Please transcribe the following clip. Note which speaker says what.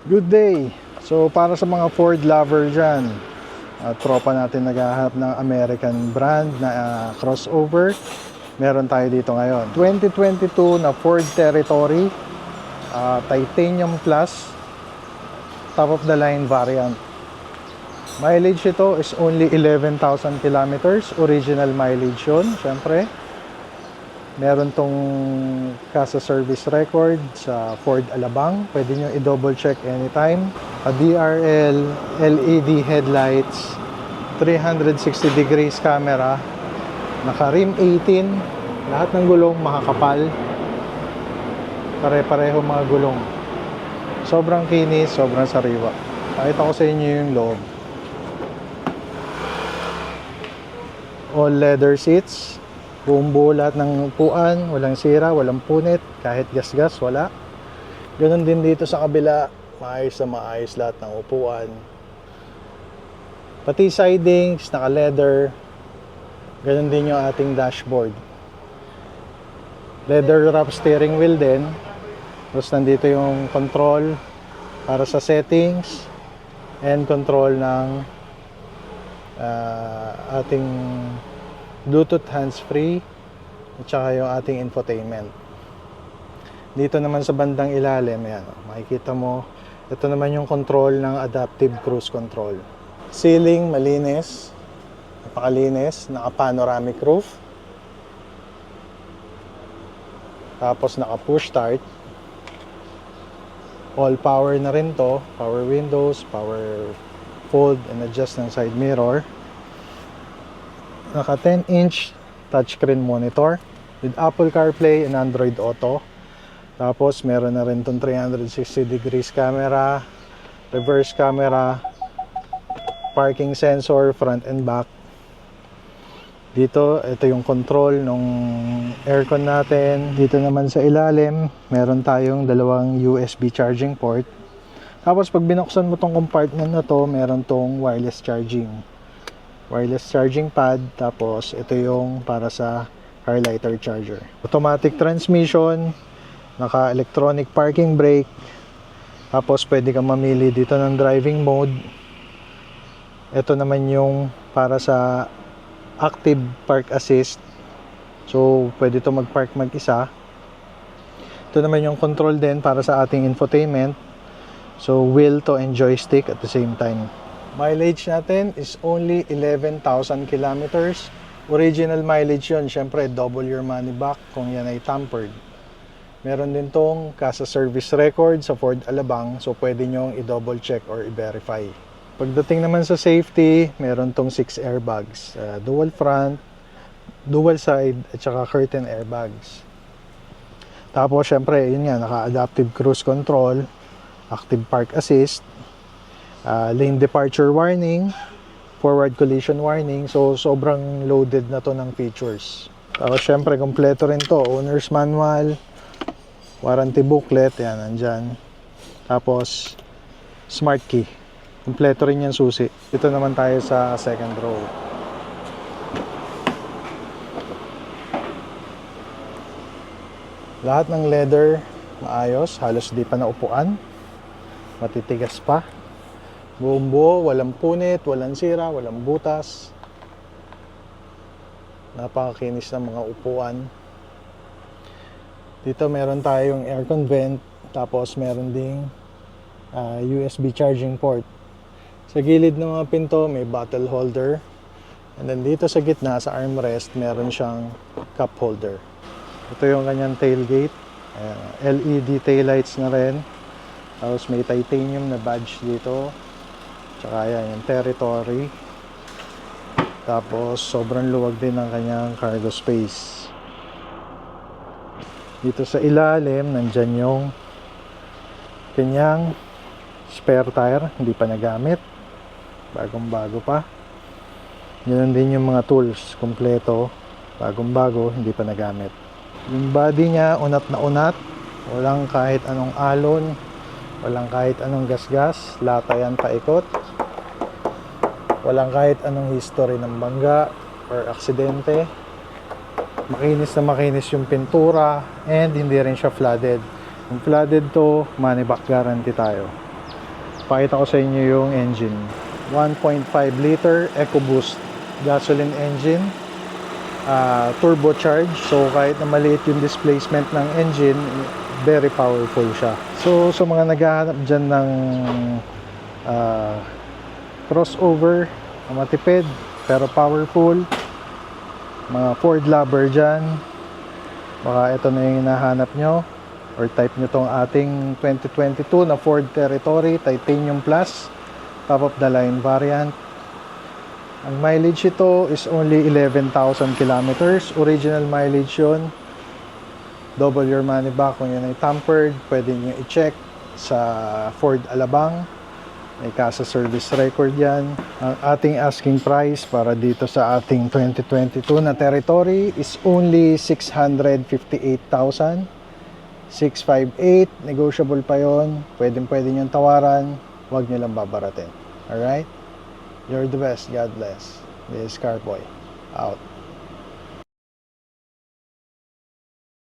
Speaker 1: Good day! So para sa mga Ford lover dyan, tropa natin naghahanap ng American brand na crossover, meron tayo dito ngayon. 2022 na Ford Territory, Titanium Plus, top of the line variant. Mileage ito is only 11,000 kilometers, original mileage yun, syempre. Meron tong Casa Service Record sa Ford Alabang. Pwede nyo i-double check anytime. A DRL, LED headlights, 360 degrees camera, naka-rim 18, lahat ng gulong makakapal. Pare-pareho mga gulong. Sobrang kinis, sobrang sariwa. Pakita ko sa inyo yung loob. All leather seats. Buong buo lahat ng upuan, walang sira, walang punit, kahit gas-gas, wala. Ganon din dito sa kabila, maayos na maayos lahat ng upuan. Pati sidings, naka-leather. Ganon din yung ating dashboard. Leather wrap steering wheel din. Tapos nandito yung control para sa settings and control ng ating Bluetooth hands-free at saka yung ating infotainment. Dito naman sa bandang ilalim, yan, makikita mo, ito naman yung control ng adaptive cruise control. Ceiling, malinis, napakalinis, naka-panoramic roof. Tapos naka-push start. All power na rin to, power windows, power fold and adjust ng side mirror. Naka 10-inch touchscreen monitor with Apple CarPlay and Android Auto. Tapos meron na rin itong 360 degrees camera, reverse camera, parking sensor front and back. Dito, ito yung control ng aircon natin. Dito naman sa ilalim, meron tayong dalawang USB charging port. Tapos pag binuksan mo tong compartment na to, meron tong wireless charging pad. Tapos ito yung para sa car lighter charger. Automatic transmission, naka electronic parking brake. Tapos pwede kang mamili dito ng driving mode. Ito naman yung para sa active park assist. So pwede to mag-park mag-isa. Ito naman yung control din para sa ating infotainment. So wheel to and joystick at the same time. Mileage natin is only 11,000 kilometers. Original mileage yun. Siyempre, double your money back kung yan ay tampered. Meron din tong Casa Service Record sa Ford Alabang. So, pwede nyong i-double check or i-verify. Pagdating naman sa safety, meron tong 6 airbags. Dual front, dual side, at saka curtain airbags. Tapos, siyempre, yun nga, naka-adaptive cruise control, active park assist, lane departure warning, forward collision warning. So sobrang loaded na to ng features. Tapos syempre kompleto rin to, owner's manual, warranty booklet, yan nandyan. Tapos smart key, kompleto rin yung susi. Ito naman tayo sa second row. Lahat ng leather maayos, halos di pa naupuan, matitigas pa. Buong buo, walang punit, walang sira, walang butas. Napakakinis ng mga upuan. Dito meron tayong aircon vent, tapos meron ding USB charging port. Sa gilid ng mga pinto may bottle holder. And then dito sa gitna, sa armrest, meron siyang cup holder. Ito yung kanyang tailgate. LED taillights na rin. Tapos may titanium na badge dito. Tsaka yan, yung territory. Tapos sobrang luwag din ng kanyang cargo space. Dito sa ilalim, nandyan yung kanyang spare tire, hindi pa nagamit. Bagong bago pa. Yun din yung mga tools, kompleto. Bagong bago, hindi pa nagamit. Yung body niya, unat na unat. Walang kahit anong alon. Walang kahit anong gasgas. Lata yan paikot. Walang kahit anong history ng bangga or aksidente. Makinis na makinis yung pintura and hindi rin siya flooded. Kung flooded to, money back guarantee tayo. Pakita ko sa inyo yung engine. 1.5 liter EcoBoost gasoline engine, turbocharged. So kahit na maliit yung displacement ng engine, very powerful siya. So sa mga naghahanap dyan ng crossover na matipid pero powerful, mga Ford lover dyan, baka ito na yung hinahanap nyo, or type nyo tong ating 2022 na Ford Territory Titanium Plus top of the line variant. Ang mileage ito is only 11,000 kilometers. Original mileage yun. Double your money back kung yun ay tampered. Pwede nyo i-check sa Ford Alabang. May kasa service record yan. Ang ating asking price para dito sa ating 2022 na Territory is only 658,000. 658. Negotiable pa yon. Pwede nyo tawaran. Huwag nyo lang babaratin. Alright? You're the best. God bless. This is Carboy. Out.